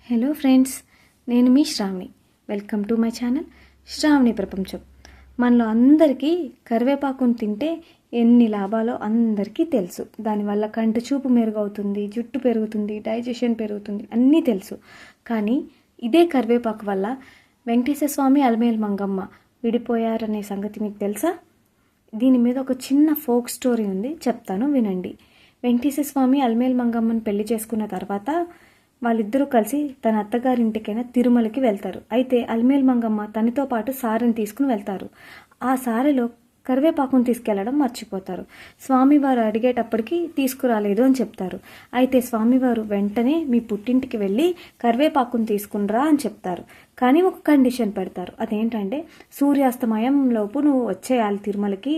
Hello friends, నేను మీ Sravani. Welcome to my channel Sravani ప్రపంచం. మనలో అందరికీ కరివేపాకును తింటే ఎన్ని లాభాలో అందరికీ తెలుసు. దానివల్ల కంటి చూపు మెరుగవుతుంది, జుట్టు పెరుగుతుంది, డైజెషన్ పెరుగుతుంది, అన్నీ తెలుసు. కానీ ఇదే కరివేపాకు వల్ల వెంకటేశ్వర స్వామి అలమేలు మంగమ్మ విడిపోయారనే సంగతి మీకు తెలుసా? దీని మీద ఒక చిన్న ఫోక్ స్టోరీ ఉంది, చెప్తాను వినండి. వెంకటేశ్వర స్వామి అలమేలు మంగమ్మను పెళ్లి చేసుకున్న తర్వాత వాళ్ళిద్దరూ కలిసి తన అత్తగారింటికైనా తిరుమలకి వెళ్తారు. అయితే అలమేలు మంగమ్మ తనతో పాటు సారెని తీసుకుని వెళ్తారు. ఆ సారెలో కరివేపాకును తీసుకెళ్లడం మర్చిపోతారు. స్వామివారు అడిగేటప్పటికి తీసుకురాలేదు అని చెప్తారు. అయితే స్వామివారు వెంటనే మీ పుట్టింటికి వెళ్ళి కరివేపాకును తీసుకునిరా అని చెప్తారు. కానీ ఒక కండిషన్ పెడతారు. అదేంటంటే సూర్యాస్తమయంలోపు నువ్వు వచ్చేయాలి తిరుమలకి.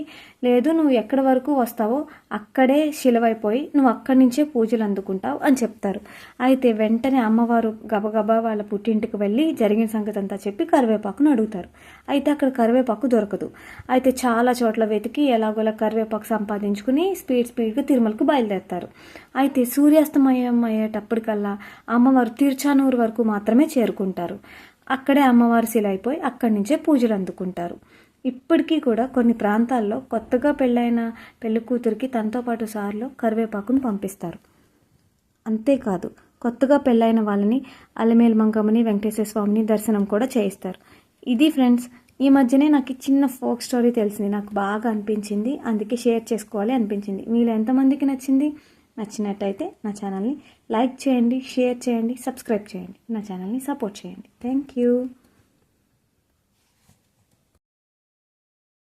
లేదు నువ్వు ఎక్కడి వరకు వస్తావో అక్కడే శిలవైపోయి నువ్వు అక్కడి నుంచే పూజలు అందుకుంటావు అని చెప్తారు. అయితే వెంటనే అమ్మవారు గబగబా వాళ్ళ పుట్టింటికి వెళ్ళి జరిగిన సంగతి అంతా చెప్పి కరివేపాకును అడుగుతారు. అయితే అక్కడ కరివేపాకు దొరకదు. అయితే చాలా చోట్ల వెతికి ఎలాగోలా కరివేపాకు సంపాదించుకుని స్పీడ్గా తిరుమలకు బయలుదేరుతారు. అయితే సూర్యాస్తమయం అయ్యేటప్పటికల్లా అమ్మవారు తిరుచానూరు వరకు మాత్రమే చేరుకుంటారు. అక్కడే అమ్మవారు శిల అయిపోయి అక్కడి నుంచే పూజలు అందుకుంటారు. ఇప్పటికీ కూడా కొన్ని ప్రాంతాల్లో కొత్తగా పెళ్ళైన పెళ్లి కూతురికి తనతో పాటు సార్లో కరివేపాకును పంపిస్తారు. అంతేకాదు కొత్తగా పెళ్ళైన వాళ్ళని అలమేలు మంగమ్మని, వెంకటేశ్వర స్వామిని దర్శనం కూడా చేయిస్తారు. ఇది ఫ్రెండ్స్, ఈ మధ్యనే నాకు చిన్న ఫోక్ స్టోరీ తెలిసింది, నాకు బాగా అనిపించింది, అందుకే షేర్ చేసుకోవాలి అనిపించింది. మీలో ఎంతమందికి నచ్చింది? నచ్చినట్టయితే నా ఛానల్ని లైక్ చేయండి, షేర్ చేయండి, సబ్స్క్రైబ్ చేయండి, నా ఛానల్ని సపోర్ట్ చేయండి. Thank you.